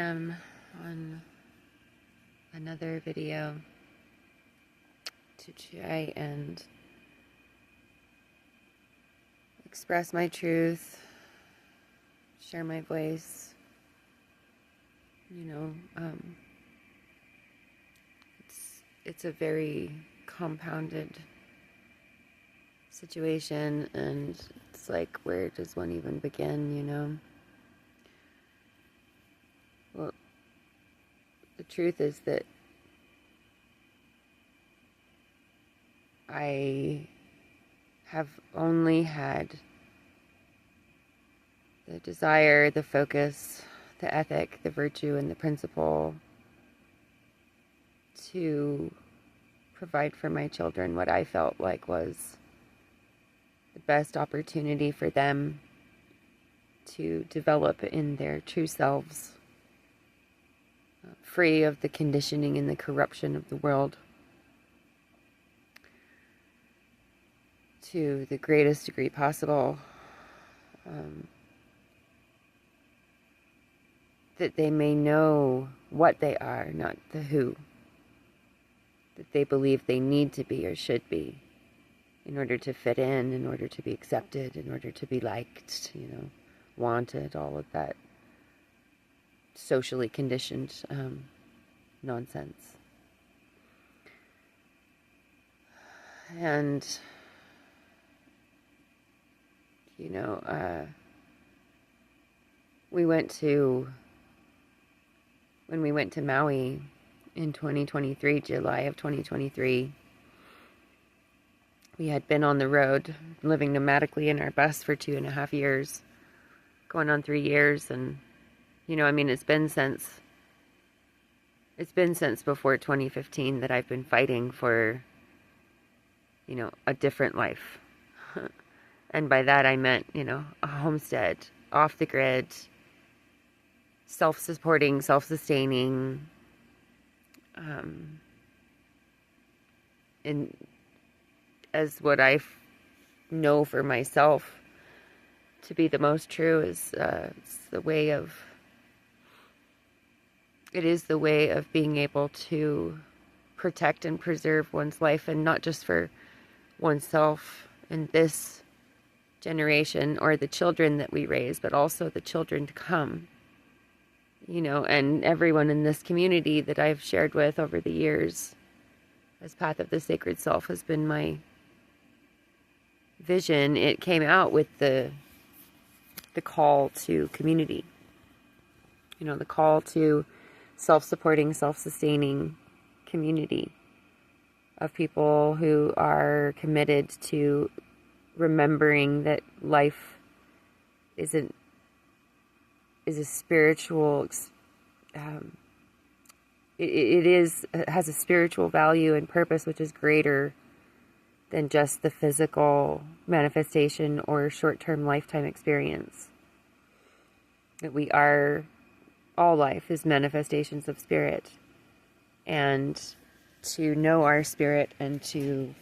am on another video to try and express my truth, share my voice. It's a very compounded situation, and it's like, where does one even begin? Well, the truth is that I have only had the desire, the focus, the ethic, the virtue, and the principle to provide for my children what I felt like was the best opportunity for them to develop in their true selves, free of the conditioning and the corruption of the world, to the greatest degree possible, that they may know what they are, not the who, that they believe they need to be or should be in order to fit in order to be accepted, in order to be liked, wanted, all of that socially conditioned nonsense. And, when we went to Maui in 2023, July of 2023, we had been on the road, living nomadically in our bus for 2.5 years, going on 3 years. And, it's been since before 2015 that I've been fighting for, a different life. And by that I meant, a homestead, off the grid, self-supporting, self-sustaining, and as what I know for myself to be the most true is the way of being able to protect and preserve one's life, and not just for oneself in this generation or the children that we raise, but also the children to come. And everyone in this community that I've shared with over the years as Path of the Sacred Self has been my vision. It came out with the call to community, the call to self-supporting, self-sustaining community of people who are committed to remembering that life is a spiritual, it has a spiritual value and purpose which is greater than just the physical manifestation or short-term lifetime experience. That all life is manifestations of spirit, and to know our spirit and to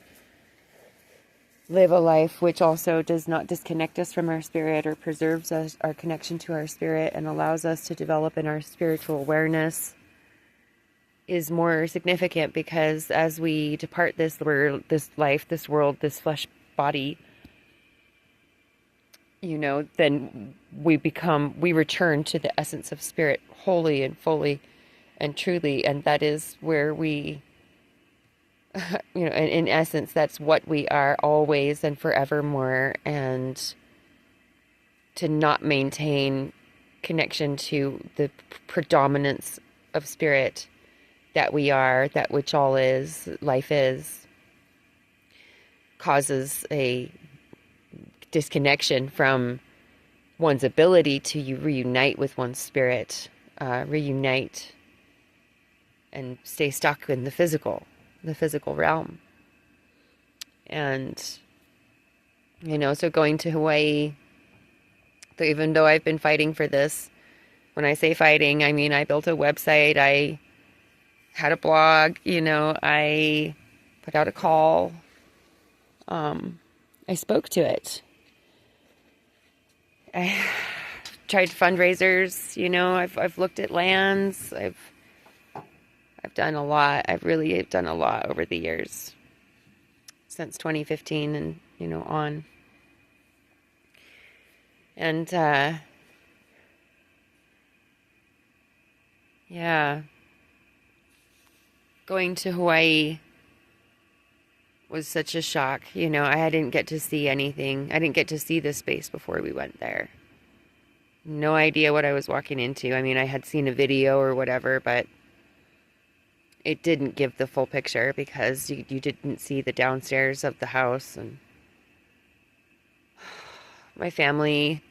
live a life which also does not disconnect us from our spirit, or preserves our connection to our spirit and allows us to develop in our spiritual awareness, is more significant, because as we depart this life, this world, this flesh body, then we return to the essence of spirit wholly and fully and truly. And that is where we, in essence, that's what we are always and forevermore. And to not maintain connection to the predominance of spirit that we are, that which all is, life is, causes a disconnection from one's ability to reunite with one's spirit, reunite and stay stuck in the physical realm. And, so going to Hawaii, so even though I've been fighting for this, when I say fighting, I mean, I built a website, I had a blog, I put out a call, I spoke to it. I tried fundraisers, I've looked at lands. I've done a lot. I've really done a lot over the years since 2015 and, on. And, yeah, going to Hawaii was such a shock. I didn't get to see anything. I didn't get to see the space before we went there. No idea what I was walking into. I mean, I had seen a video or whatever, but it didn't give the full picture because you didn't see the downstairs of the house. And my family,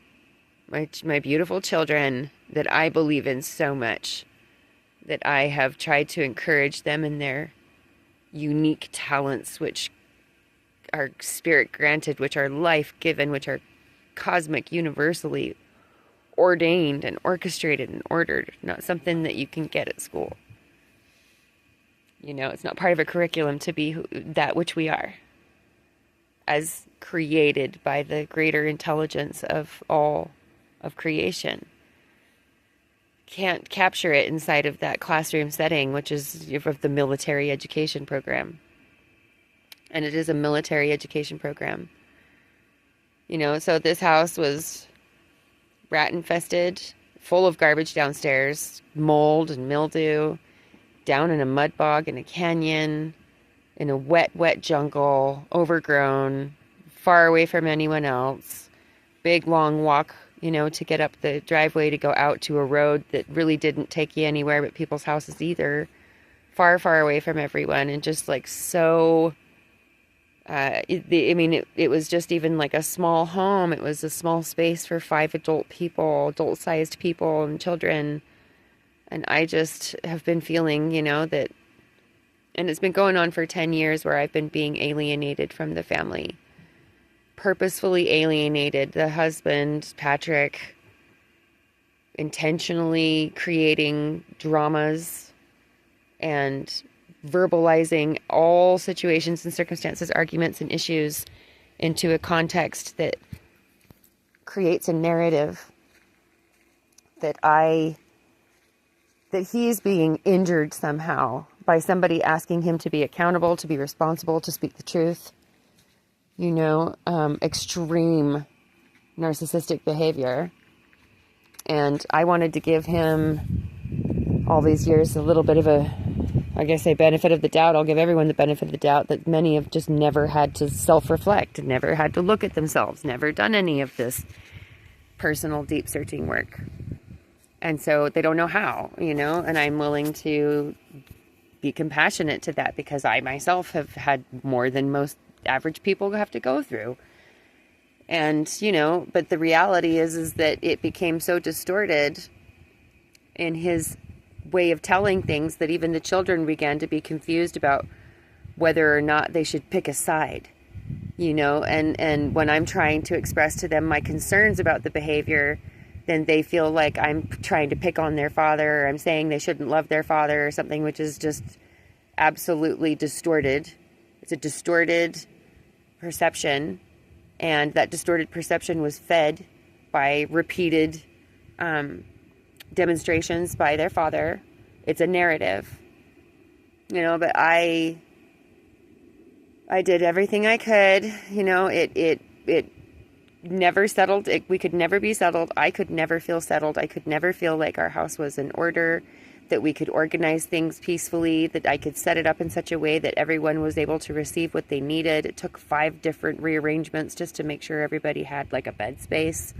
my beautiful children that I believe in so much, that I have tried to encourage them in their unique talents, which are spirit granted, which are life given, which are cosmic, universally ordained and orchestrated and ordered, not something that you can get at school. It's not part of a curriculum to be that which we are, as created by the greater intelligence of all of creation. Can't capture it inside of that classroom setting, which is of the military education program. And it is a military education program. So this house was rat infested, full of garbage downstairs, mold and mildew, down in a mud bog in a canyon, in a wet jungle, overgrown, far away from anyone else. Big long walk, to get up the driveway to go out to a road that really didn't take you anywhere but people's houses either. Far, far away from everyone, and just like so. It was just even like a small home. It was a small space for 5 adult-sized people and children. And I just have been feeling, that, and it's been going on for 10 years where I've been being alienated from the family. Purposefully alienated. The husband, Patrick, intentionally creating dramas and verbalizing all situations and circumstances, arguments and issues into a context that creates a narrative that he's being injured somehow by somebody asking him to be accountable, to be responsible, to speak the truth. Extreme narcissistic behavior. And I wanted to give him all these years a little bit of a benefit of the doubt. I'll give everyone the benefit of the doubt that many have just never had to self-reflect, never had to look at themselves, never done any of this personal deep searching work. And so they don't know how, and I'm willing to be compassionate to that because I myself have had more than most average people have to go through. And, but the reality is that it became so distorted in his way of telling things that even the children began to be confused about whether or not they should pick a side, and when I'm trying to express to them my concerns about the behavior, then they feel like I'm trying to pick on their father, or I'm saying they shouldn't love their father or something, which is just absolutely distorted. It's a distorted perception, and that distorted perception was fed by repeated demonstrations by their father. It's a narrative, but I did everything I could, it never settled. We could never be settled. I could never feel settled. I could never feel like our house was in order, that we could organize things peacefully, that I could set it up in such a way that everyone was able to receive what they needed. It took 5 different rearrangements just to make sure everybody had like a bed space.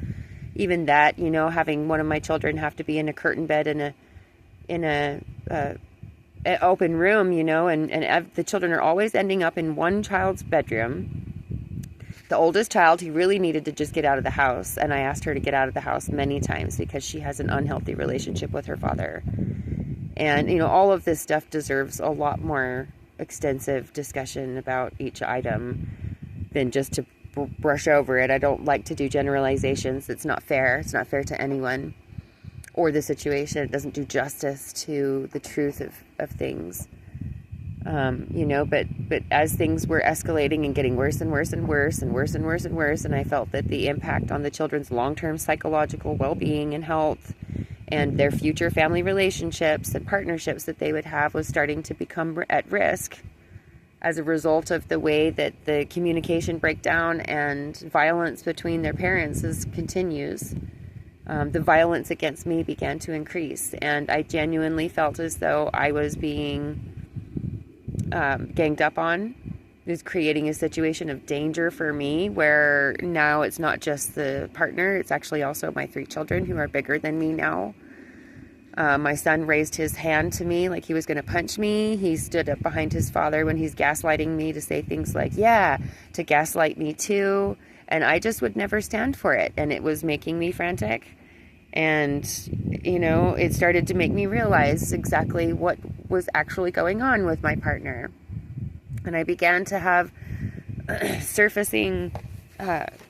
Even that, having one of my children have to be in a curtain bed in a open room, and the children are always ending up in one child's bedroom. The oldest child, he really needed to just get out of the house, and I asked her to get out of the house many times because she has an unhealthy relationship with her father. And, all of this stuff deserves a lot more extensive discussion about each item than just to brush over it. I don't like to do generalizations. It's not fair. It's not fair to anyone or the situation. It doesn't do justice to the truth of things. But as things were escalating and getting worse and worse and worse and worse and worse and worse, and I felt that the impact on the children's long-term psychological well-being and health and their future family relationships and partnerships that they would have was starting to become at risk as a result of the way that the communication breakdown and violence between their parents continues. The violence against me began to increase, and I genuinely felt as though I was being ganged up on. It was creating a situation of danger for me, where now it's not just the partner, it's actually also my 3 children who are bigger than me now. My son raised his hand to me like he was going to punch me. He stood up behind his father when he's gaslighting me to say things like, yeah, to gaslight me too. And I just would never stand for it. And it was making me frantic. And, it started to make me realize exactly what was actually going on with my partner. And I began to have surfacing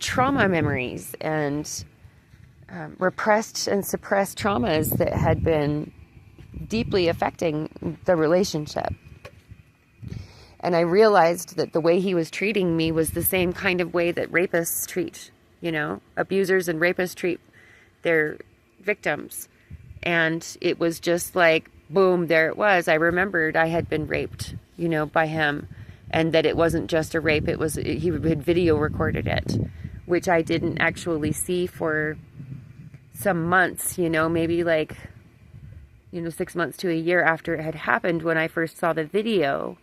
trauma memories and repressed and suppressed traumas that had been deeply affecting the relationship. And I realized that the way he was treating me was the same kind of way that rapists treat, abusers and rapists treat their victims. And it was just like, boom, there it was. I remembered I had been raped, by him, and that it wasn't just a rape. He had video recorded it, which I didn't actually see for some months, maybe 6 months to a year after it had happened, when I first saw the video.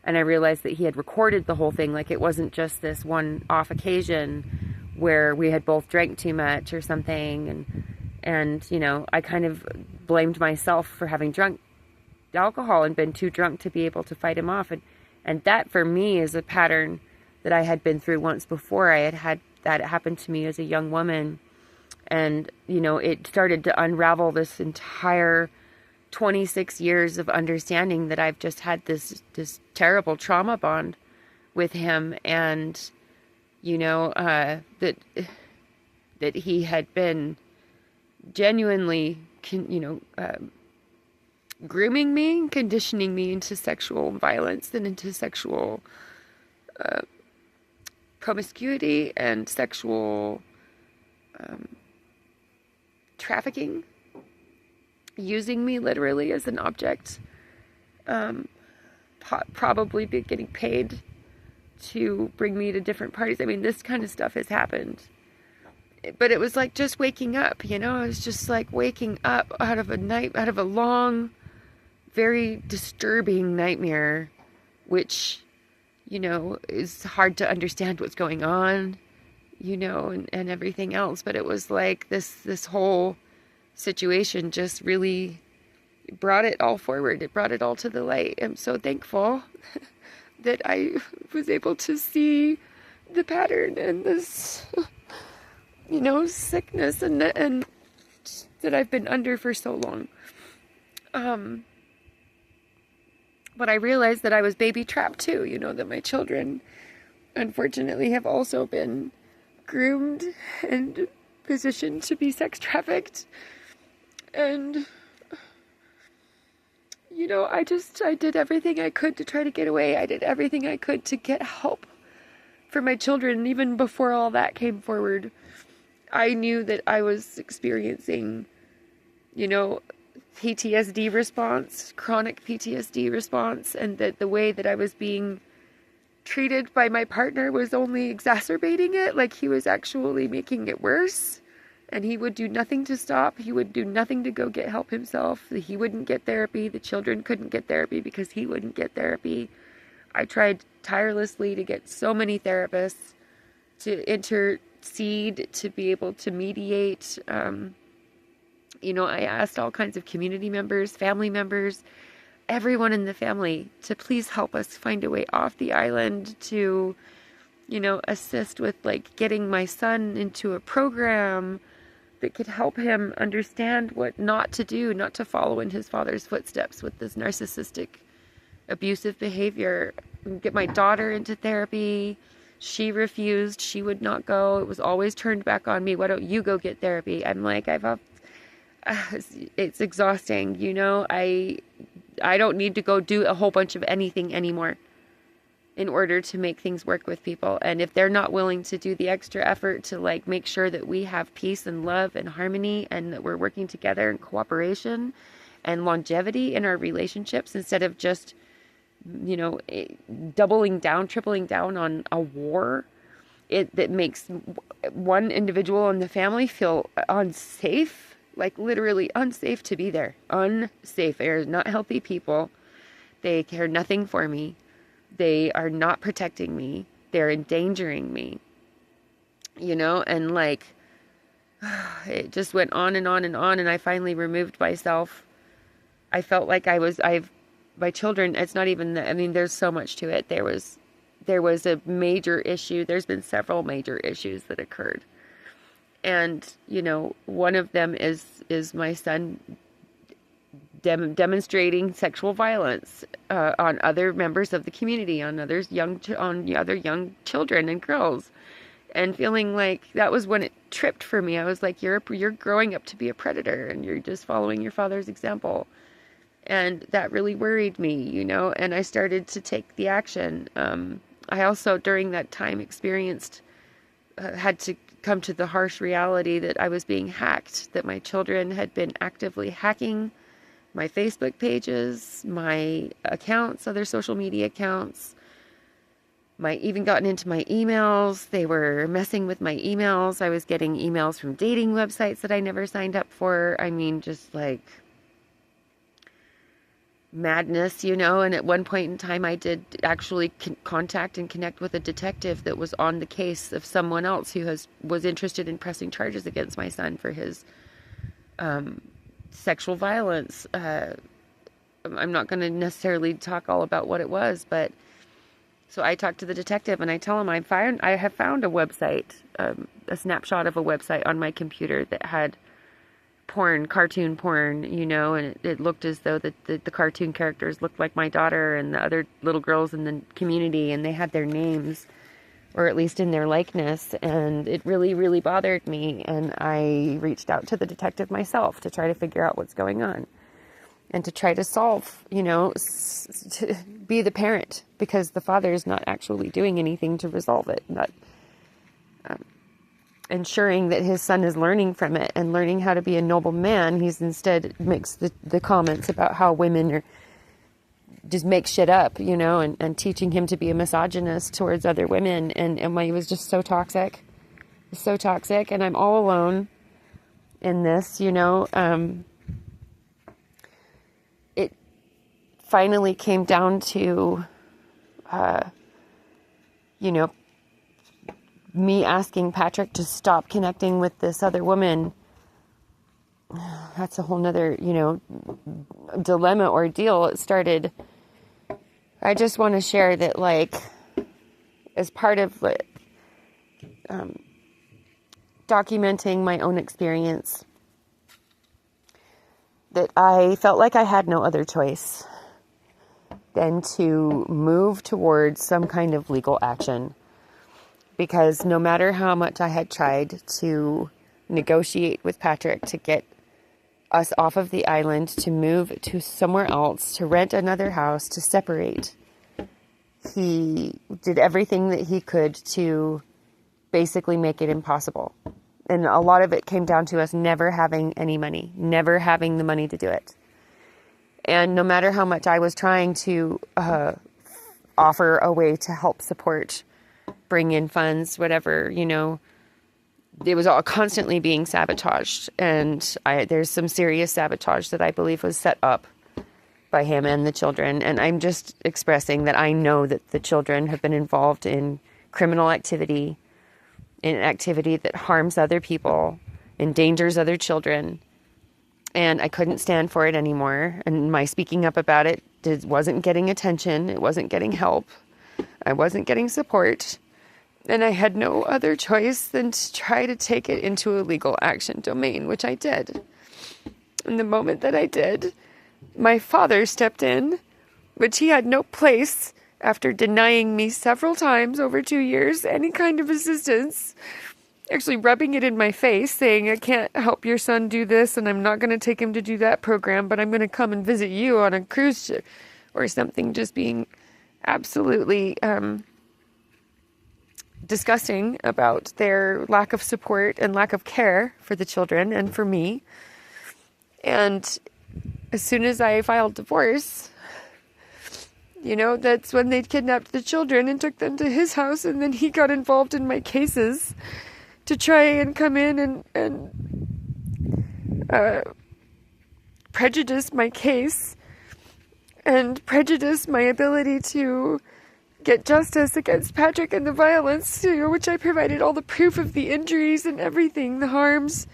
And I realized that he had recorded the whole thing. Like, it wasn't just this one-off occasion where we had both drank too much or something. And I kind of blamed myself for having drunk alcohol and been too drunk to be able to fight him off. And that, for me, is a pattern that I had been through once before. I had that happen to me as a young woman. And, it started to unravel this entire 26 years of understanding that I've just had this terrible trauma bond with him, and that he had been genuinely grooming me, conditioning me into sexual violence and into sexual promiscuity and sexual trafficking, using me literally as an object, probably be getting paid to bring me to different parties. I mean, this kind of stuff has happened. But it was like just waking up, it was just like waking up out of a long, very disturbing nightmare, which, is hard to understand what's going on, and everything else. But it was like this whole situation just really brought it all forward. It brought it all to the light. I'm so thankful that I was able to see the pattern and this, sickness and that I've been under for so long. But I realized that I was baby trapped too, that my children, unfortunately, have also been groomed and positioned to be sex trafficked. And, I did everything I could to try to get away. I did everything I could to get help for my children. And even before all that came forward, I knew that I was experiencing, PTSD response, chronic PTSD response, and that the way that I was being treated by my partner was only exacerbating it. Like, he was actually making it worse. And he would do nothing to stop. He would do nothing to go get help himself. He wouldn't get therapy. The children couldn't get therapy because he wouldn't get therapy. I tried tirelessly to get so many therapists to intercede, to be able to mediate. I asked all kinds of community members, family members, everyone in the family to please help us find a way off the island, to, assist with getting my son into a program that could help him understand what not to do, not to follow in his father's footsteps with this narcissistic, abusive behavior. Get my daughter into therapy. She refused. She would not go. It was always turned back on me. Why don't you go get therapy? I'm like, it's exhausting. I don't need to go do a whole bunch of anything anymore in order to make things work with people. And if they're not willing to do the extra effort to like make sure that we have peace and love and harmony and that we're working together in cooperation and longevity in our relationships, instead of just, doubling down, tripling down on a war, that makes one individual in the family feel unsafe, like literally unsafe to be there. Unsafe. They're not healthy people. They care nothing for me. They are not protecting me. They're endangering me. And like, it just went on and on and on. And I finally removed myself. I felt like my children, it's not even, there's so much to it. There was a major issue. There's been several major issues that occurred. And, one of them is my son demonstrating sexual violence on other members of the community, on other young children and girls, and feeling like that was when it tripped for me. I was like, you're growing up to be a predator, and you're just following your father's example, and that really worried me, And I started to take the action. I also during that time experienced had to come to the harsh reality that I was being hacked, that my children had been actively hacking my Facebook pages, my accounts, other social media accounts, even gotten into my emails. They were messing with my emails. I was getting emails from dating websites that I never signed up for. Just like madness, and at one point in time I did actually contact and connect with a detective that was on the case of someone else who was interested in pressing charges against my son for his sexual violence. I'm not going to necessarily talk all about what it was, but so I talked to the detective and I tell him I have found a website, a snapshot of a website on my computer that had cartoon porn, and it looked as though the cartoon characters looked like my daughter and the other little girls in the community, and they had their names, or at least in their likeness, and it really, really bothered me, and I reached out to the detective myself to try to figure out what's going on, and to try to solve, to be the parent, because the father is not actually doing anything to resolve it, not ensuring that his son is learning from it and learning how to be a noble man. He's instead makes the comments about how women are just make shit up, and teaching him to be a misogynist towards other women. And he was just so toxic, and I'm all alone in this, it finally came down to, me asking Patrick to stop connecting with this other woman. That's a whole nother, dilemma ordeal. It started, I just want to share that, like, as part of documenting my own experience, that I felt like I had no other choice than to move towards some kind of legal action. Because no matter how much I had tried to negotiate with Patrick to get us off of the island, to move to somewhere else, to rent another house, to separate, he did everything that he could to basically make it impossible. And a lot of it came down to us never having any money, never having the money to do it. And no matter how much I was trying to offer a way to help support, bring in funds, whatever, it was all constantly being sabotaged. And there's some serious sabotage that I believe was set up by him and the children. And I'm just expressing that I know that the children have been involved in criminal activity, in activity that harms other people, endangers other children. And I couldn't stand for it anymore. And my speaking up about it wasn't getting attention. It wasn't getting help. I wasn't getting support. And I had no other choice than to try to take it into a legal action domain, which I did. And the moment that I did, my father stepped in, which he had no place after denying me several times over 2 years any kind of assistance. actually rubbing it in my face, saying, I can't help your son do this, and I'm not going to take him to do that program, but I'm going to come and visit you on a cruise ship or something, just being absolutely disgusting about their lack of support and lack of care for the children and for me. And as soon as I filed divorce, that's when they kidnapped the children and took them to his house, and then he got involved in my cases to try and come in and prejudice my case and prejudice my ability to get justice against Patrick and the violence, which I provided all the proof of the injuries and everything, the harms.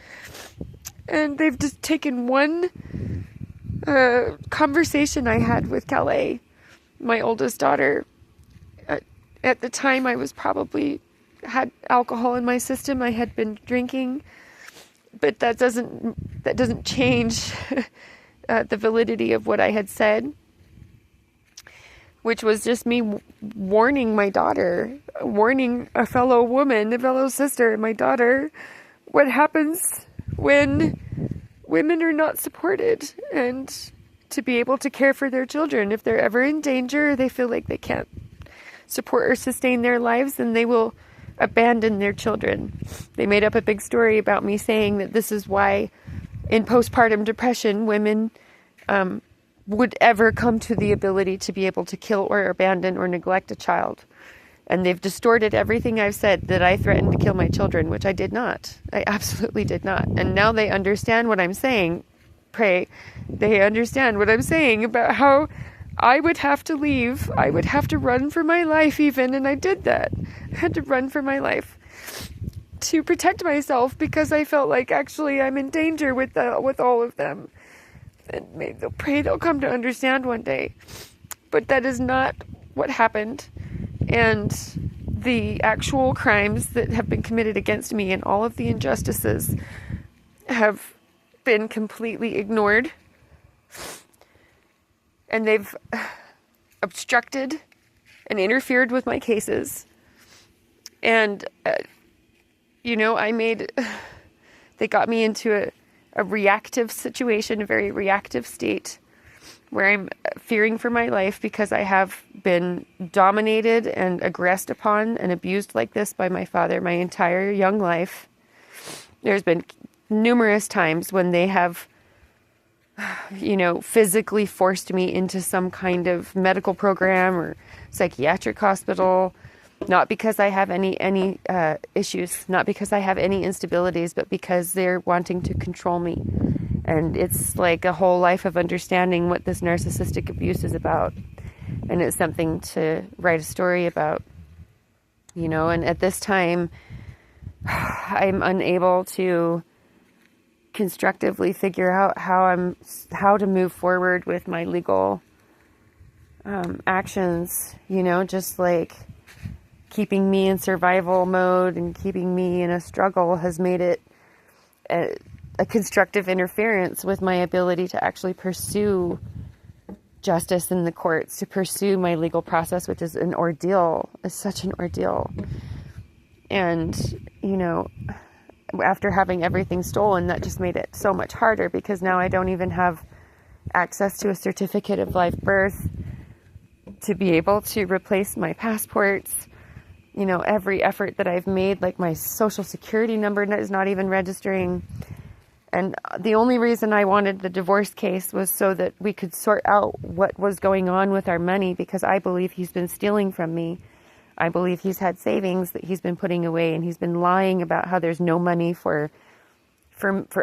And they've just taken one conversation I had with Calais, my oldest daughter. At the time, I was probably had alcohol in my system. I had been drinking, but that doesn't change the validity of what I had said, which was just me warning my daughter, warning a fellow woman, a fellow sister, my daughter, what happens when women are not supported, and to be able to care for their children. If they're ever in danger, or they feel like they can't support or sustain their lives, then they will abandon their children. They made up a big story about me saying that this is why in postpartum depression, women would ever come to the ability to be able to kill or abandon or neglect a child. And they've distorted everything I've said, that I threatened to kill my children, which I did not. I absolutely did not. And now they understand what I'm saying. They understand what I'm saying about how I would have to leave. I would have to run for my life even, and I did that. I had to run for my life to protect myself because I felt like actually I'm in danger with all of them. And maybe they'll come to understand one day. But that is not what happened. And the actual crimes that have been committed against me and all of the injustices have been completely ignored. And they've obstructed and interfered with my cases. And, they got me into a reactive situation, a very reactive state, where I'm fearing for my life because I have been dominated and aggressed upon and abused like this by my father my entire young life. There's been numerous times when they have, physically forced me into some kind of medical program or psychiatric hospital, not because I have any issues, not because I have any instabilities, but because they're wanting to control me. And it's like a whole life of understanding what this narcissistic abuse is about. And it's something to write a story about, and at this time, I'm unable to constructively figure out how to move forward with my legal actions, just like keeping me in survival mode and keeping me in a struggle has made it a constructive interference with my ability to actually pursue justice in the courts, to pursue my legal process, which is an ordeal, is such an ordeal. And, after having everything stolen, that just made it so much harder because now I don't even have access to a certificate of live birth to be able to replace my passports. Every effort that I've made, like my social security number is not even registering. And the only reason I wanted the divorce case was so that we could sort out what was going on with our money, because I believe he's been stealing from me. I believe he's had savings that he's been putting away, and he's been lying about how there's no money for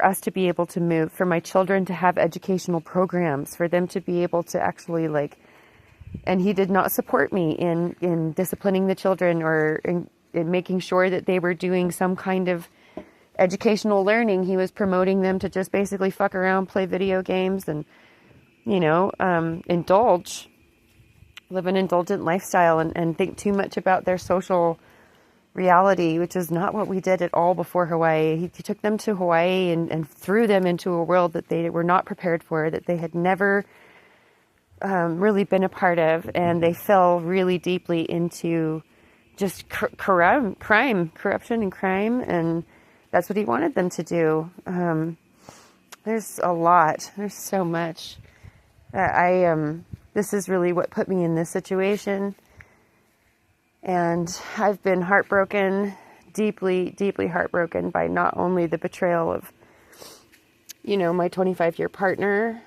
us to be able to move, for my children to have educational programs, for them to be able to actually and he did not support me in disciplining the children or in making sure that they were doing some kind of educational learning. He was promoting them to just basically fuck around, play video games, and, indulge, live an indulgent lifestyle and think too much about their social reality, which is not what we did at all before Hawaii. He took them to Hawaii and threw them into a world that they were not prepared for, that they had never really been a part of, and they fell really deeply into just corruption and crime, and that's what he wanted them to do. There's a lot. There's so much. This is really what put me in this situation. And I've been heartbroken, deeply, deeply heartbroken by not only the betrayal of, my 25-year partner,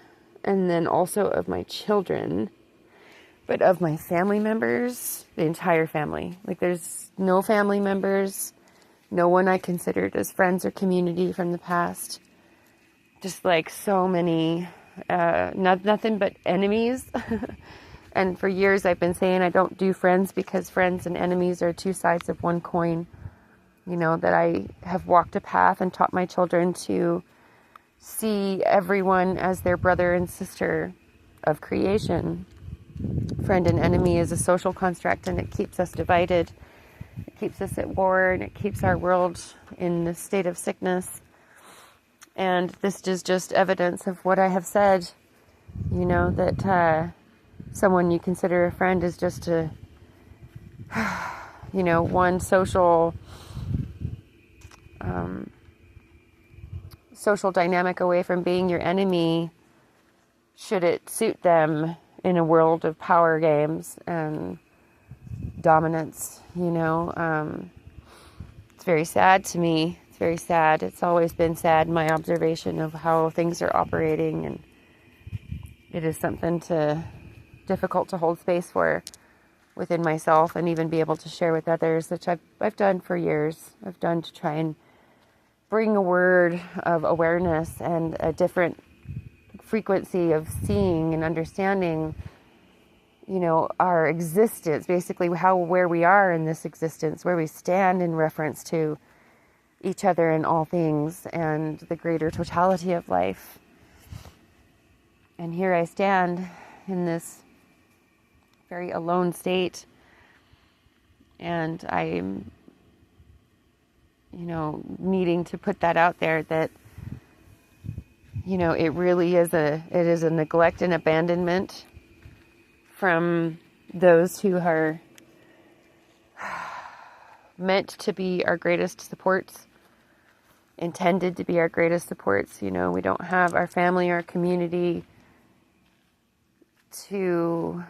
and then also of my children, but of my family members, the entire family. Like, there's no family members, no one I considered as friends or community from the past. Just like so many, nothing but enemies. And for years I've been saying I don't do friends because friends and enemies are two sides of one coin. That I have walked a path and taught my children to see everyone as their brother and sister of creation. Friend and enemy is a social construct, and it keeps us divided. It keeps us at war, and it keeps our world in a state of sickness. And this is just evidence of what I have said, that someone you consider a friend is just one social dynamic away from being your enemy, should it suit them in a world of power games and dominance. It's very sad to me. It's very sad. It's always been sad, my observation of how things are operating, and it is something difficult to hold space for within myself and even be able to share with others, which I've done for years. I've done to try and bring a word of awareness and a different frequency of seeing and understanding, our existence, basically where we are in this existence, where we stand in reference to each other and all things and the greater totality of life. And here I stand in this very alone state, and I'm, needing to put that out there that, it really is a neglect and abandonment from those who are meant to be our greatest supports, intended to be our greatest supports. We don't have our family, our community to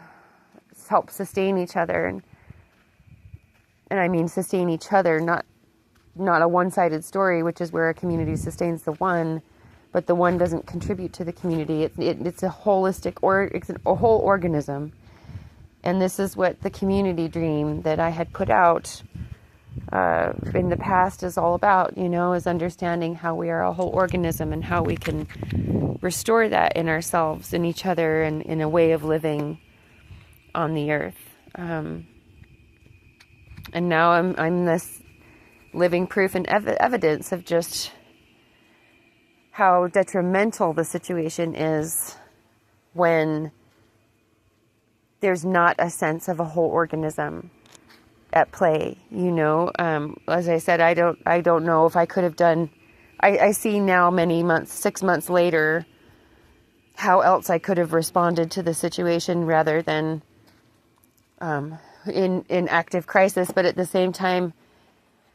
help sustain each other, and I mean sustain each other, not a one-sided story, which is where a community sustains the one, but the one doesn't contribute to the community. It's a holistic, it's a whole organism, and this is what the community dream that I had put out in the past is all about. Is understanding how we are a whole organism and how we can restore that in ourselves, in each other, and in a way of living on the earth. And now I'm this living proof and evidence of just how detrimental the situation is when there's not a sense of a whole organism at play. As I said, I don't know if I could have done. I see now, many months, 6 months later, how else I could have responded to the situation rather than in active crisis. But at the same time,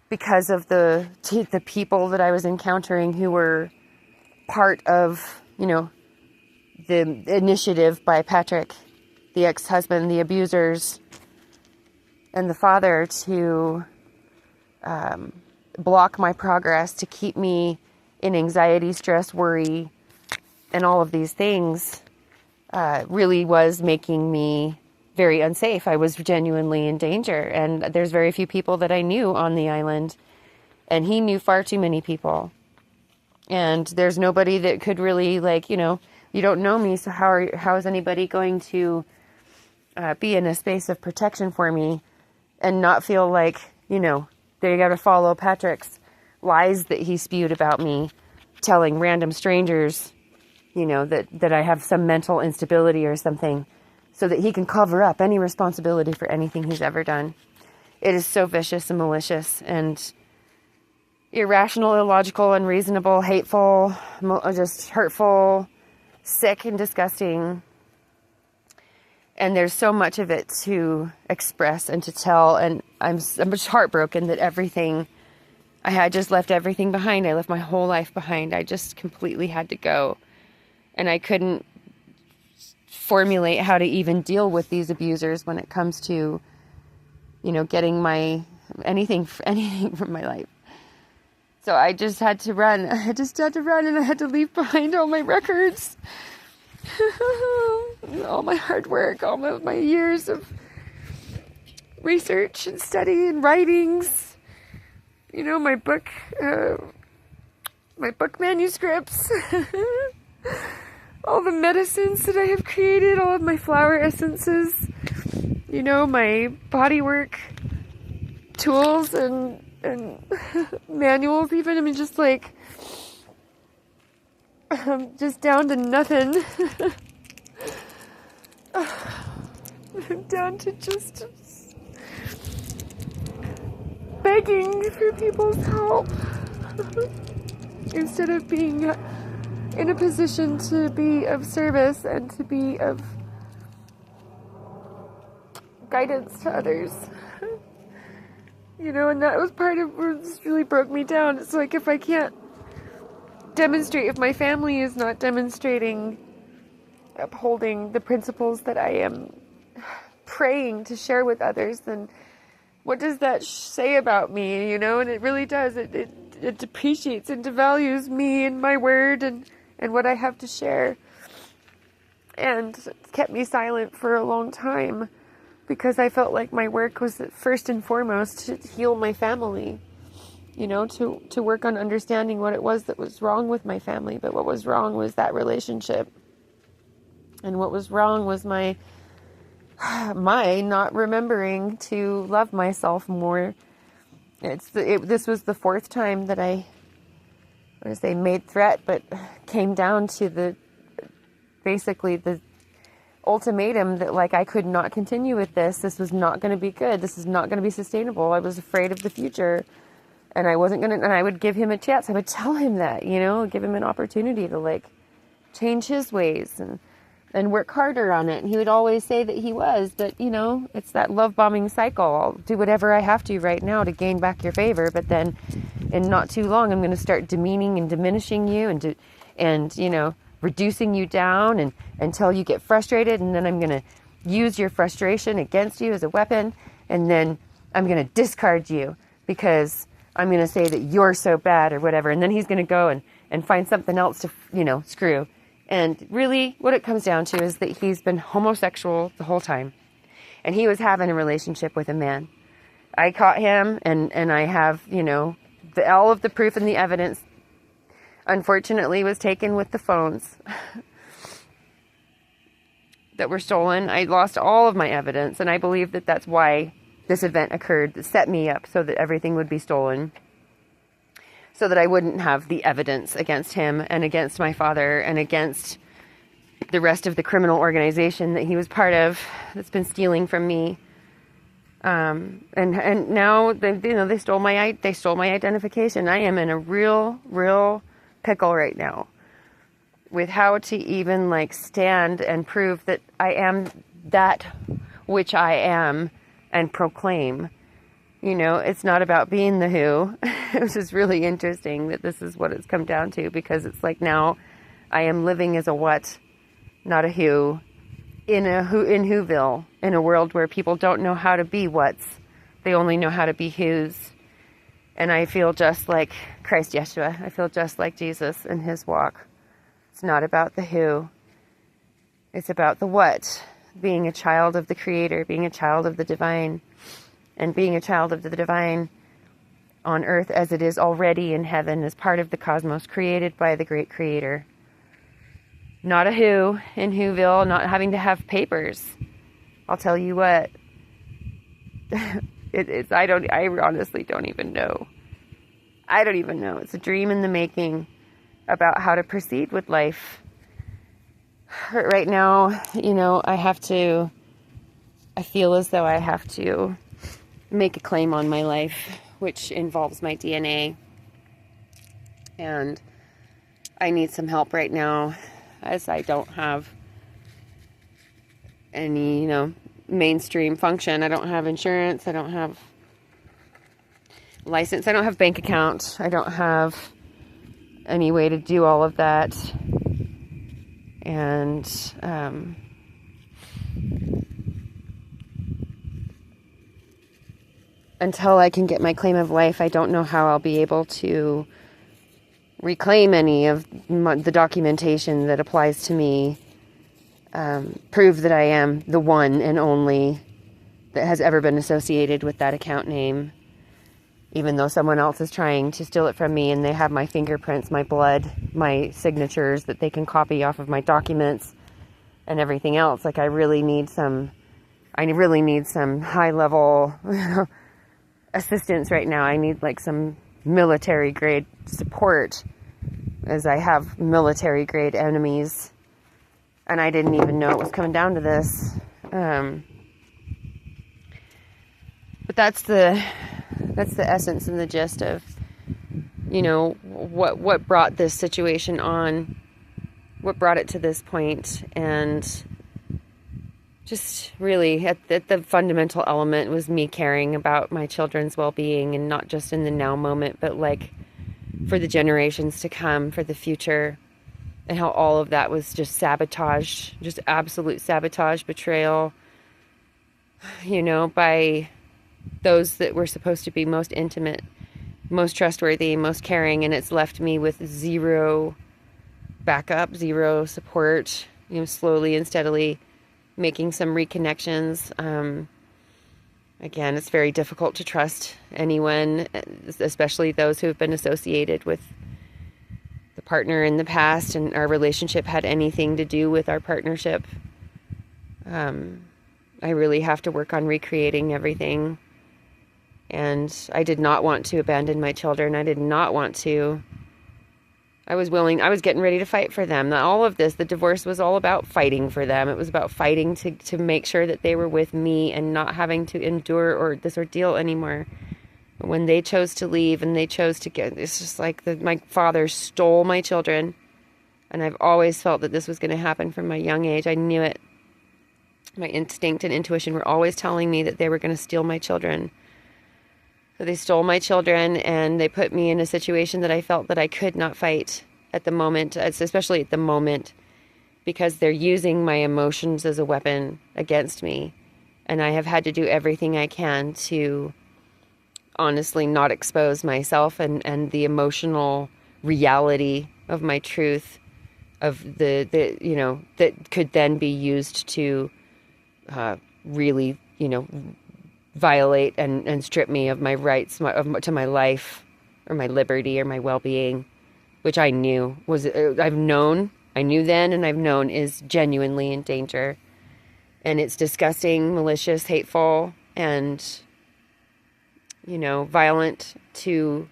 because of the people that I was encountering who were part of, the initiative by Patrick, the ex-husband, the abusers, and the father to block my progress, to keep me in anxiety, stress, worry, and all of these things, really was making me very unsafe. I was genuinely in danger, and there's very few people that I knew on the island, and he knew far too many people, and there's nobody that could really, you don't know me, so how is anybody going to be in a space of protection for me and not feel like, they got to follow Patrick's lies that he spewed about me, telling random strangers, that I have some mental instability or something, so that he can cover up any responsibility for anything he's ever done. It is so vicious and malicious and irrational, illogical, unreasonable, hateful, just hurtful, sick and disgusting. And there's so much of it to express and to tell. And I'm just heartbroken that I had just left everything behind. I left my whole life behind. I just completely had to go. And I couldn't formulate how to even deal with these abusers when it comes to, getting anything from my life. So I just had to run. I just had to run, and I had to leave behind all my records. All my hard work, all my years of research and study and writings. My book manuscripts. All the medicines that I have created, all of my flower essences, my bodywork tools and manuals even. I mean, just down to nothing. I'm down to just begging for people's help instead of being in a position to be of service and to be of guidance to others. And that was part of what really broke me down. It's like, if I can't demonstrate, if my family is not demonstrating, upholding the principles that I am praying to share with others, then what does that say about me, And it really does. It depreciates and devalues me and my word and what I have to share. And it's kept me silent for a long time because I felt like my work was first and foremost to heal my family, to work on understanding what it was that was wrong with my family. But what was wrong was that relationship. And what was wrong was my not remembering to love myself more. This was the fourth time that I made threat, but came down to basically the ultimatum that I could not continue with this. This was not going to be good. This is not going to be sustainable. I was afraid of the future, and I wasn't going to, and I would give him a chance. I would tell him that, give him an opportunity to change his ways and work harder on it. And he would always say that he was, but it's that love bombing cycle. I'll do whatever I have to right now to gain back your favor, but then in not too long, I'm going to start demeaning and diminishing you and reducing you down and until you get frustrated. And then I'm going to use your frustration against you as a weapon. And then I'm going to discard you because I'm going to say that you're so bad or whatever. And then he's going to go and find something else to, screw. And really what it comes down to is that he's been homosexual the whole time. And he was having a relationship with a man. I caught him and I have, all of the proof and the evidence, unfortunately, was taken with the phones that were stolen. I lost all of my evidence, and I believe that that's why this event occurred, that set me up so that everything would be stolen, so that I wouldn't have the evidence against him and against my father and against the rest of the criminal organization that he was part of that's been stealing from me. And now they stole my identification. I am in a real pickle right now with how to even stand and prove that I am that which I am and proclaim. It's not about being the who. It was just really interesting that this is what it's come down to, because it's now I am living as a what, not a who. In Whoville, in a world where people don't know how to be whats, they only know how to be whos. And I feel just like Christ Yeshua. I feel just like Jesus in his walk. It's not about the who. It's about the what. Being a child of the Creator, being a child of the divine, and being a child of the divine on earth as it is already in heaven, as part of the cosmos created by the great Creator. Not a who in Whoville, not having to have papers. I'll tell you what. I honestly don't even know. I don't even know. It's a dream in the making about how to proceed with life. Right now, I feel as though I have to make a claim on my life, which involves my DNA. And I need some help right now, as I don't have any, mainstream function. I don't have insurance. I don't have license. I don't have bank account. I don't have any way to do all of that. And until I can get my claim of life, I don't know how I'll be able to reclaim any of the documentation that applies to me, prove that I am the one and only that has ever been associated with that account name, even though someone else is trying to steal it from me, and they have my fingerprints, my blood, my signatures that they can copy off of my documents and everything else. Like, I really need some high level assistance right now. I need like some military grade support, as I have military grade enemies, and I didn't even know it was coming down to this. But that's the essence and the gist of, what brought this situation on, what brought it to this point. And just really at the fundamental element was me caring about my children's well-being, and not just in the now moment, but like for the generations to come, for the future, and how all of that was just sabotage, just absolute sabotage, betrayal, by those that were supposed to be most intimate, most trustworthy, most caring. And it's left me with zero backup, zero support, slowly and steadily making some reconnections. Again, it's very difficult to trust anyone, especially those who have been associated with the partner in the past, and our relationship had anything to do with our partnership. I really have to work on recreating everything. And I did not want to abandon my children. I did not want to. I was getting ready to fight for them. All of this, the divorce was all about fighting for them. It was about fighting to make sure that they were with me and not having to endure this ordeal anymore. When they chose to leave and they chose to it's just like my father stole my children. And I've always felt that this was going to happen from my young age. I knew it. My instinct and intuition were always telling me that they were going to steal my children. So they stole my children, and they put me in a situation that I felt that I could not fight at the moment, especially at the moment, because they're using my emotions as a weapon against me. And I have had to do everything I can to honestly not expose myself and the emotional reality of my truth, of that could then be used to really, violate and strip me of my rights to my life or my liberty or my well-being, which I knew I knew then, and I've known is genuinely in danger. And it's disgusting, malicious, hateful, and, violent to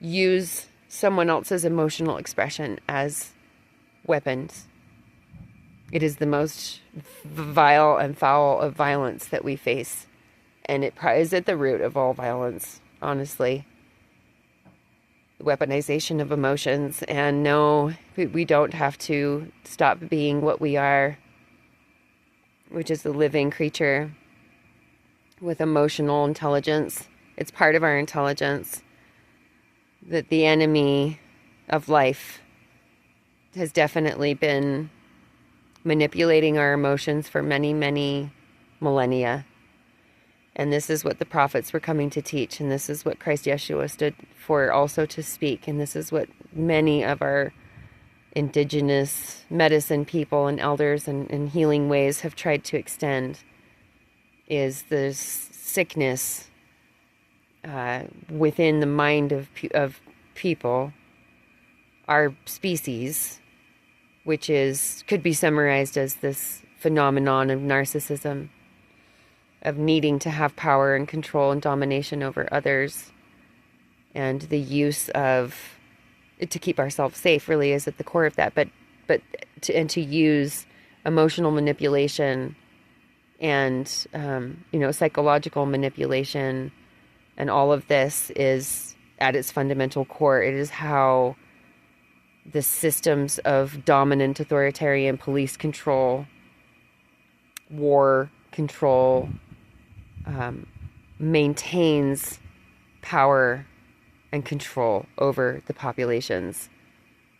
use someone else's emotional expression as weapons. It is the most vile and foul of violence that we face. And it is at the root of all violence, honestly. The weaponization of emotions. And no, we don't have to stop being what we are, which is a living creature with emotional intelligence. It's part of our intelligence. That the enemy of life has definitely been manipulating our emotions for many, many millennia. And this is what the prophets were coming to teach. And this is what Christ Yeshua stood for also to speak. And this is what many of our indigenous medicine people and elders and healing ways have tried to extend, is this sickness within the mind of people, our species, which could be summarized as this phenomenon of narcissism, of needing to have power and control and domination over others, and the use of it to keep ourselves safe really is at the core of that. But to use emotional manipulation and psychological manipulation, and all of this is at its fundamental core. It is how the systems of dominant authoritarian police control, war control, maintains power and control over the populations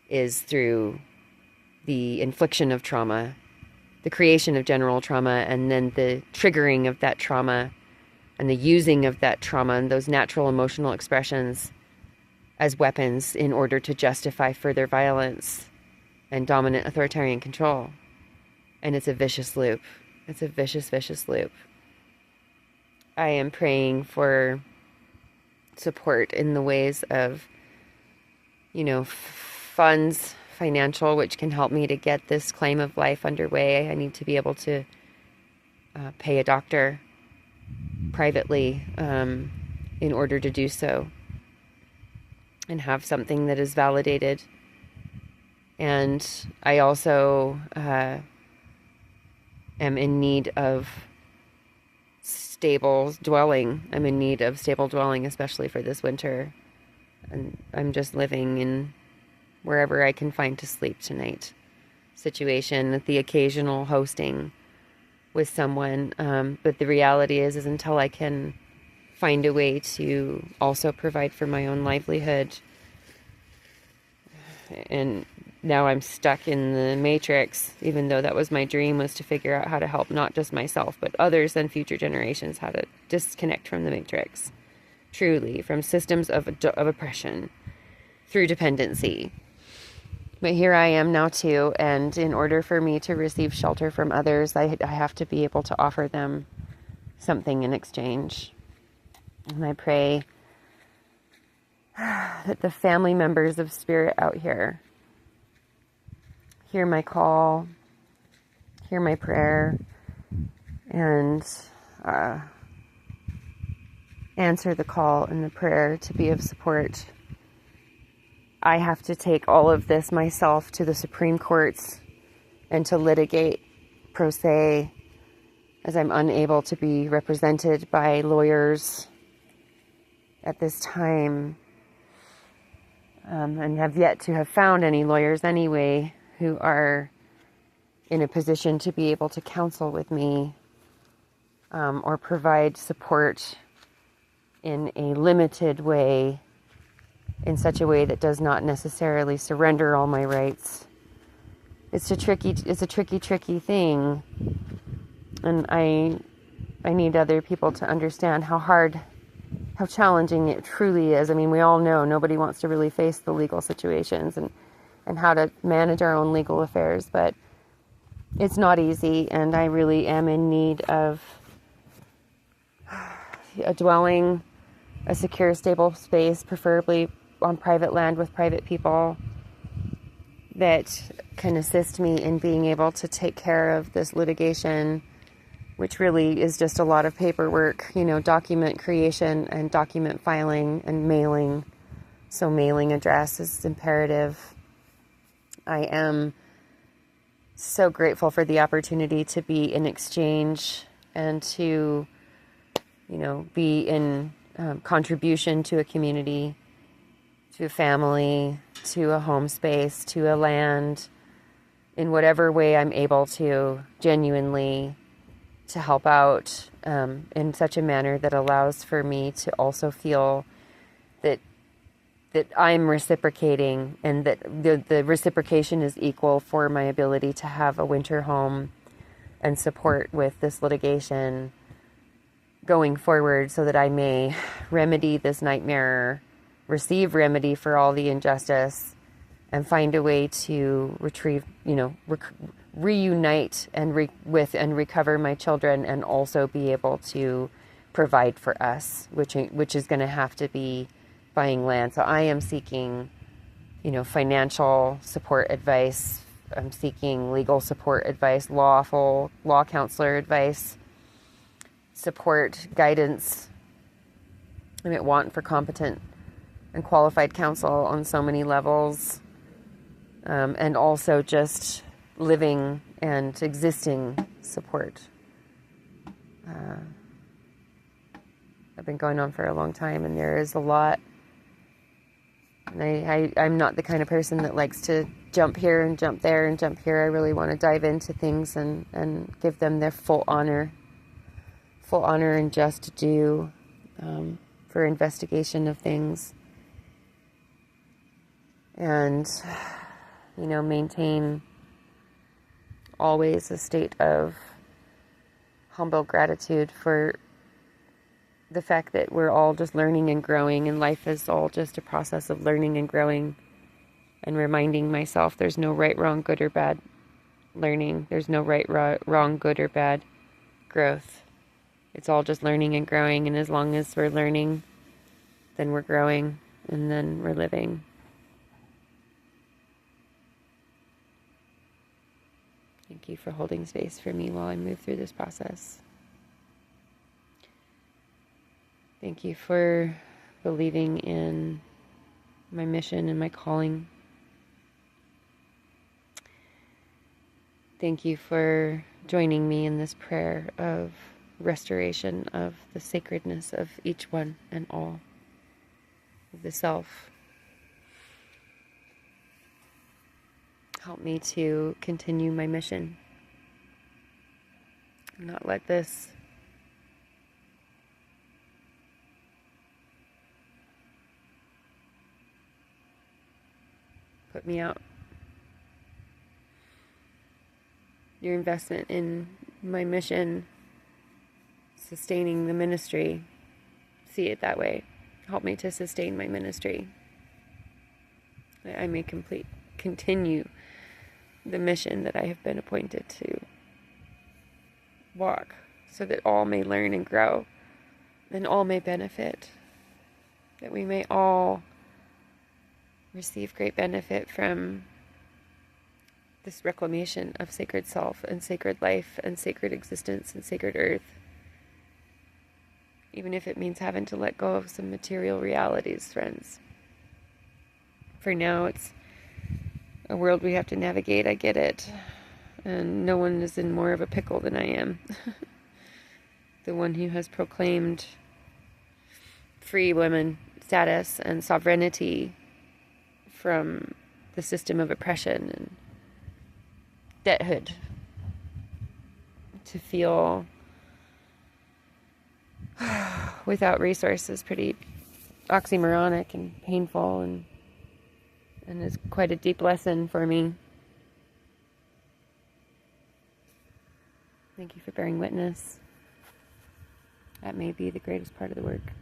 is through the infliction of trauma, the creation of general trauma, and then the triggering of that trauma and the using of that trauma and those natural emotional expressions as weapons in order to justify further violence and dominant authoritarian control. And it's a vicious loop. It's a vicious, vicious loop. I am praying for support in the ways of, funds, financial, which can help me to get this claim of life underway. I need to be able to pay a doctor privately in order to do so and have something that is validated. And I also am in need of stable dwelling. I'm in need of stable dwelling, especially for this winter. And I'm just living in wherever I can find to sleep tonight situation, the occasional hosting with someone. But the reality is until I can find a way to also provide for my own livelihood. And now I'm stuck in the matrix, even though that was my dream, was to figure out how to help not just myself, but others and future generations, how to disconnect from the matrix, truly, from systems of oppression through dependency. But here I am now too, and in order for me to receive shelter from others, I have to be able to offer them something in exchange. And I pray that the family members of Spirit out here hear my call, hear my prayer, and answer the call and the prayer to be of support. I have to take all of this myself to the Supreme Courts and to litigate pro se, as I'm unable to be represented by lawyers at this time, and have yet to have found any lawyers anyway who are in a position to be able to counsel with me or provide support in a limited way, in such a way that does not necessarily surrender all my rights. It's a tricky thing, and I need other people to understand how challenging it truly is. I mean, we all know nobody wants to really face the legal situations and how to manage our own legal affairs, but it's not easy, and I really am in need of a dwelling, a secure, stable space, preferably on private land with private people, that can assist me in being able to take care of this litigation, which really is just a lot of paperwork, document creation and document filing and mailing. So mailing address is imperative. I am so grateful for the opportunity to be in exchange and to, be in contribution to a community, to a family, to a home space, to a land, in whatever way I'm able to, genuinely, to help out in such a manner that allows for me to also feel that I'm reciprocating, and that the reciprocation is equal for my ability to have a winter home and support with this litigation going forward, so that I may remedy this nightmare, receive remedy for all the injustice, and find a way to retrieve, reunite and recover my children, and also be able to provide for us, which is going to have to be buying land. So I am seeking, financial support advice. I'm seeking legal support advice, law counselor advice, support, guidance. I want for competent and qualified counsel on so many levels, and also just living and existing support. I've been going on for a long time, and there is a lot I'm not the kind of person that likes to jump here and jump there and jump here. I really want to dive into things and give them their full honor and just due for investigation of things. And, maintain always a state of humble gratitude for the fact that we're all just learning and growing, and life is all just a process of learning and growing, and reminding myself there's no right, wrong, good, or bad learning. There's no right, wrong, good, or bad growth. It's all just learning and growing, and as long as we're learning, then we're growing, and then we're living. Thank you for holding space for me while I move through this process. Thank you for believing in my mission and my calling. Thank you for joining me in this prayer of restoration of the sacredness of each one and all of the self. Help me to continue my mission. Not let this put me out. Your investment in my mission, sustaining the ministry, see it that way. Help me to sustain my ministry. That I may continue the mission that I have been appointed to walk, so that all may learn and grow, and all may benefit, that we may all receive great benefit from this reclamation of sacred self and sacred life and sacred existence and sacred earth, even if it means having to let go of some material realities, friends. For now, it's a world we have to navigate. I get it. And no one is in more of a pickle than I am. The one who has proclaimed free women status and sovereignty from the system of oppression and debthood, to feel without resources pretty oxymoronic and painful, and is quite a deep lesson for me. Thank you for bearing witness. That may be the greatest part of the work.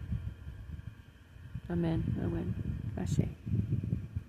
Amen. Amen. Ashe.